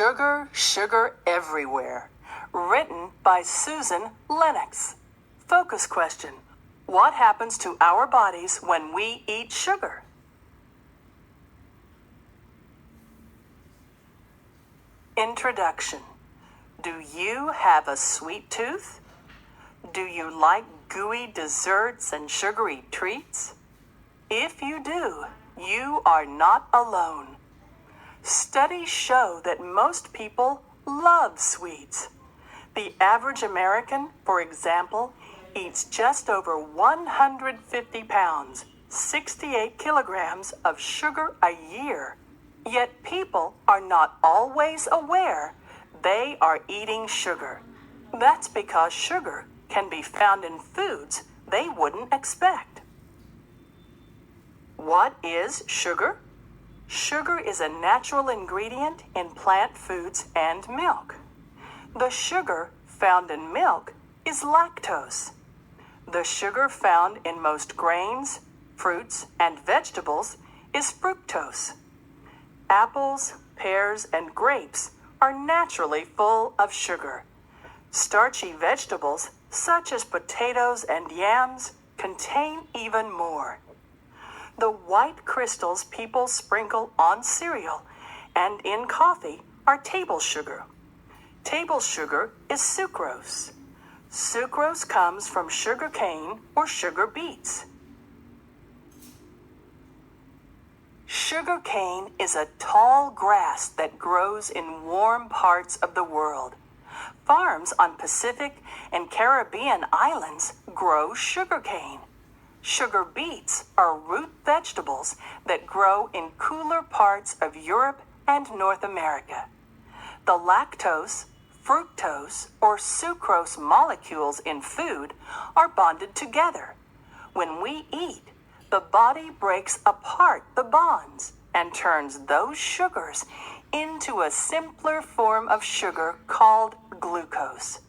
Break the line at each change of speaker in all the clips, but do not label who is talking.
Sugar, Sugar Everywhere, written by Susan Lennox. Focus question: what happens to our bodies when we eat sugar? Introduction. Do you have a sweet tooth? Do you like gooey desserts and sugary treats? If you do, you are not alone. Studies show that most people love sweets. The average American, for example, eats just over 150 pounds, 68 kilograms of sugar a year. Yet people are not always aware they are eating sugar. That's because sugar can be found in foods they wouldn't expect. What is sugar? Sugar is a natural ingredient in plant foods and milk. The sugar found in milk is lactose. The sugar found in most grains, fruits, and vegetables is fructose. Apples, pears, and grapes are naturally full of sugar. Starchy vegetables, such as potatoes and yams, contain even more. The white crystals people sprinkle on cereal and in coffee are table sugar. Table sugar is sucrose. Sucrose comes from sugar cane or sugar beets. Sugar cane is a tall grass that grows in warm parts of the world. Farms on Pacific and Caribbean islands grow sugar cane. Sugar beets are root vegetables that grow in cooler parts of Europe and North America. The lactose, fructose, or sucrose molecules in food are bonded together. When we eat, the body breaks apart the bonds and turns those sugars into a simpler form of sugar called glucose.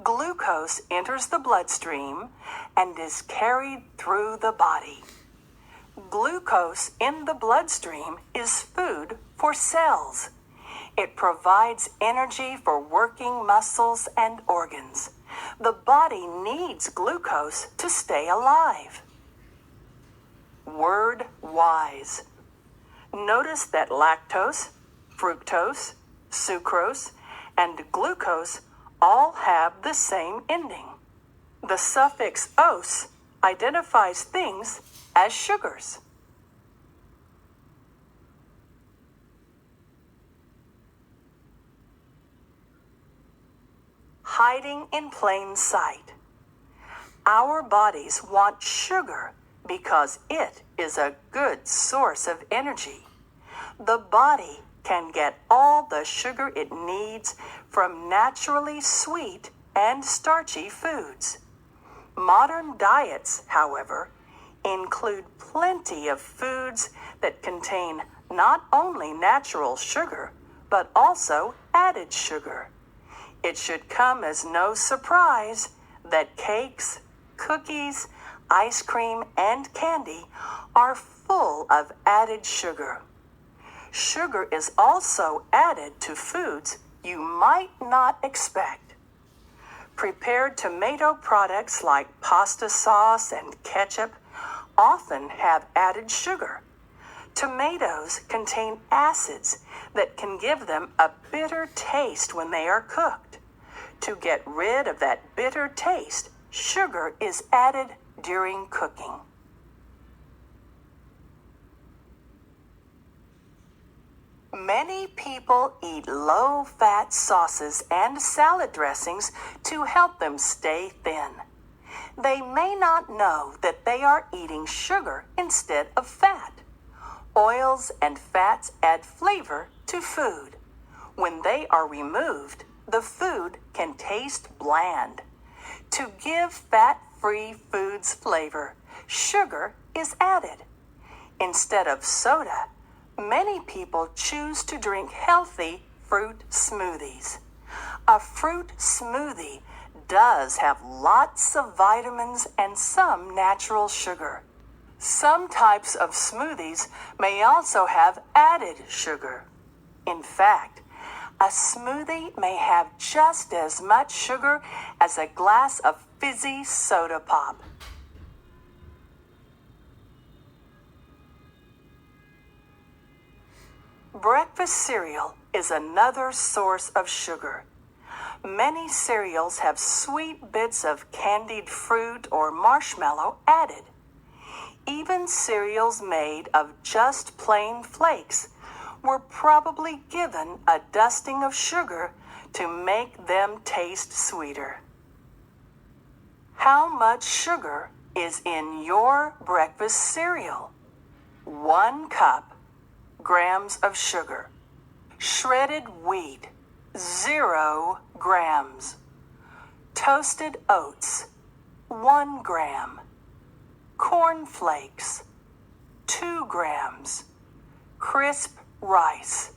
Glucose enters the bloodstream and is carried through the body. Glucose in the bloodstream is food for cells. It provides energy for working muscles and organs. The body needs glucose to stay alive. Word wise. Notice that lactose, fructose, sucrose, and glucose all have the same ending. The suffix "-ose identifies things as sugars. Hiding in plain sight. Our bodies want sugar because it is a good source of energy. The body can get all the sugar it needs from naturally sweet and starchy foods. Modern diets, however, include plenty of foods that contain not only natural sugar, but also added sugar. It should come as no surprise that cakes, cookies, ice cream, and candy are full of added sugar. Sugar is also added to foods you might not expect. Prepared tomato products like pasta sauce and ketchup often have added sugar. Tomatoes contain acids that can give them a bitter taste when they are cooked. To get rid of that bitter taste, sugar is added during cooking. Many people eat low-fat sauces and salad dressings to help them stay thin. They may not know that they are eating sugar instead of fat. Oils and fats add flavor to food. When they are removed, the food can taste bland. To give fat-free foods flavor, sugar is added. Instead of soda, many people choose to drink healthy fruit smoothies. A fruit smoothie does have lots of vitamins and some natural sugar. Some types of smoothies may also have added sugar. In fact, A smoothie may have just as much sugar as a glass of fizzy soda pop. Breakfast cereal is another source of sugar. Many cereals have sweet bits of candied fruit or marshmallow added. Even cereals made of just plain flakes were probably given a dusting of sugar to make them taste sweeter. How much sugar is in your breakfast cereal? 1 cup grams of sugar. Shredded wheat, 0 grams. Toasted oats, 1 gram. Corn flakes, 2 grams. Crisp rice,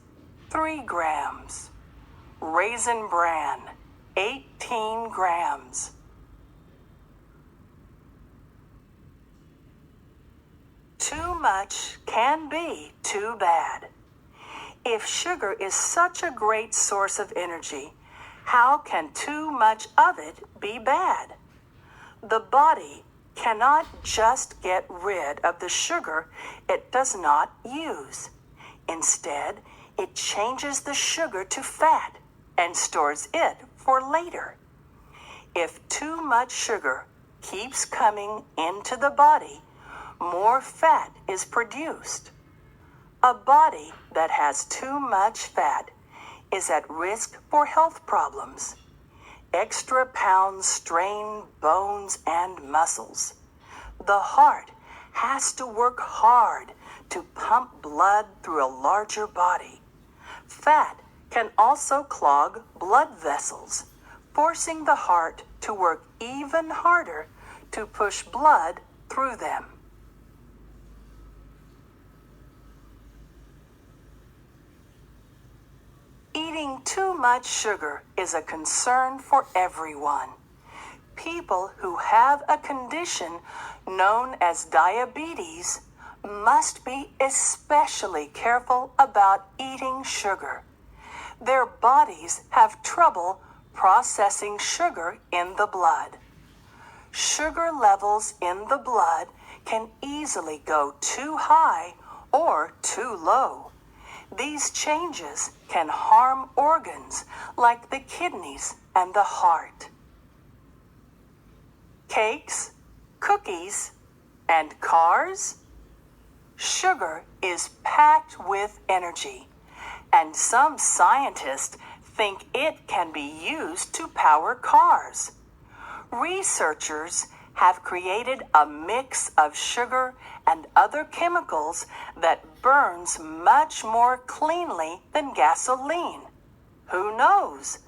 3 grams. Raisin bran, 18 grams. Too much can be too bad. If sugar is such a great source of energy, how can too much of it be bad? The body cannot just get rid of the sugar it does not use. Instead, it changes the sugar to fat and stores it for later. If too much sugar keeps coming into the body, more fat is produced. A body that has too much fat is at risk for health problems. Extra pounds strain bones and muscles. The heart has to work hard to pump blood through a larger body. Fat can also clog blood vessels, forcing the heart to work even harder to push blood through them. Eating too much sugar is a concern for everyone. People who have a condition known as diabetes must be especially careful about eating sugar. Their bodies have trouble processing sugar in the blood. Sugar levels in the blood can easily go too high or too low. These changes can harm organs like the kidneys and the heart. Cakes, cookies, and cars? Sugar is packed with energy, and some scientists think it can be used to power cars. Researchers have created a mix of sugar and other chemicals that burns much more cleanly than gasoline. Who knows?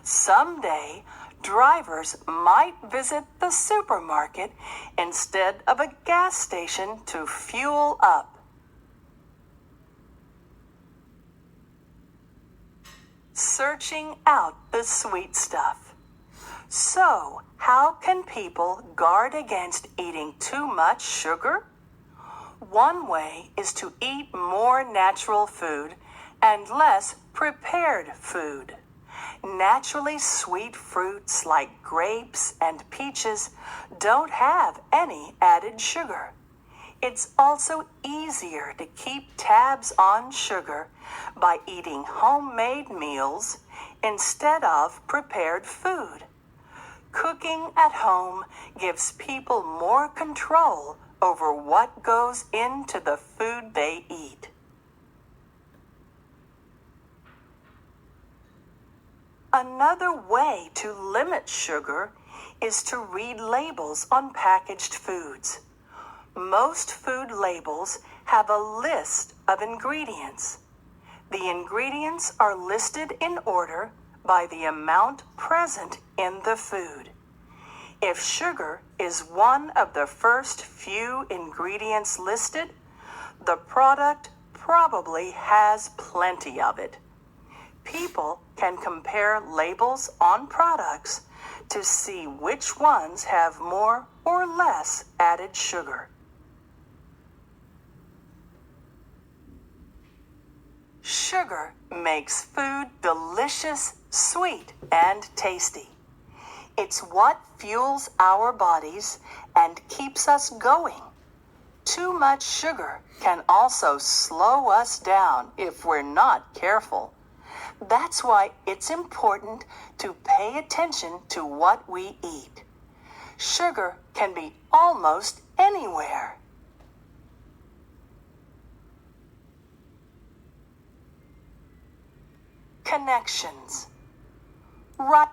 Someday, drivers might visit the supermarket instead of a gas station to fuel up. Searching out the sweet stuff. So, how can people guard against eating too much sugar? One way is to eat more natural food and less prepared food. Naturally sweet fruits like grapes and peaches don't have any added sugar. It's also easier to keep tabs on sugar by eating homemade meals instead of prepared food. Cooking at home gives people more control over what goes into the food they eat. Another way to limit sugar is to read labels on packaged foods. Most food labels have a list of ingredients. The ingredients are listed in order by the amount present in the food. If sugar is one of the first few ingredients listed, the product probably has plenty of it. People can compare labels on products to see which ones have more or less added sugar. Sugar Sugar makes food delicious, sweet, and tasty. It's what fuels our bodies and keeps us going. Too much sugar can also slow us down if we're not careful. That's why it's important to pay attention to what we eat. Sugar can be almost anywhere. Connections. Right.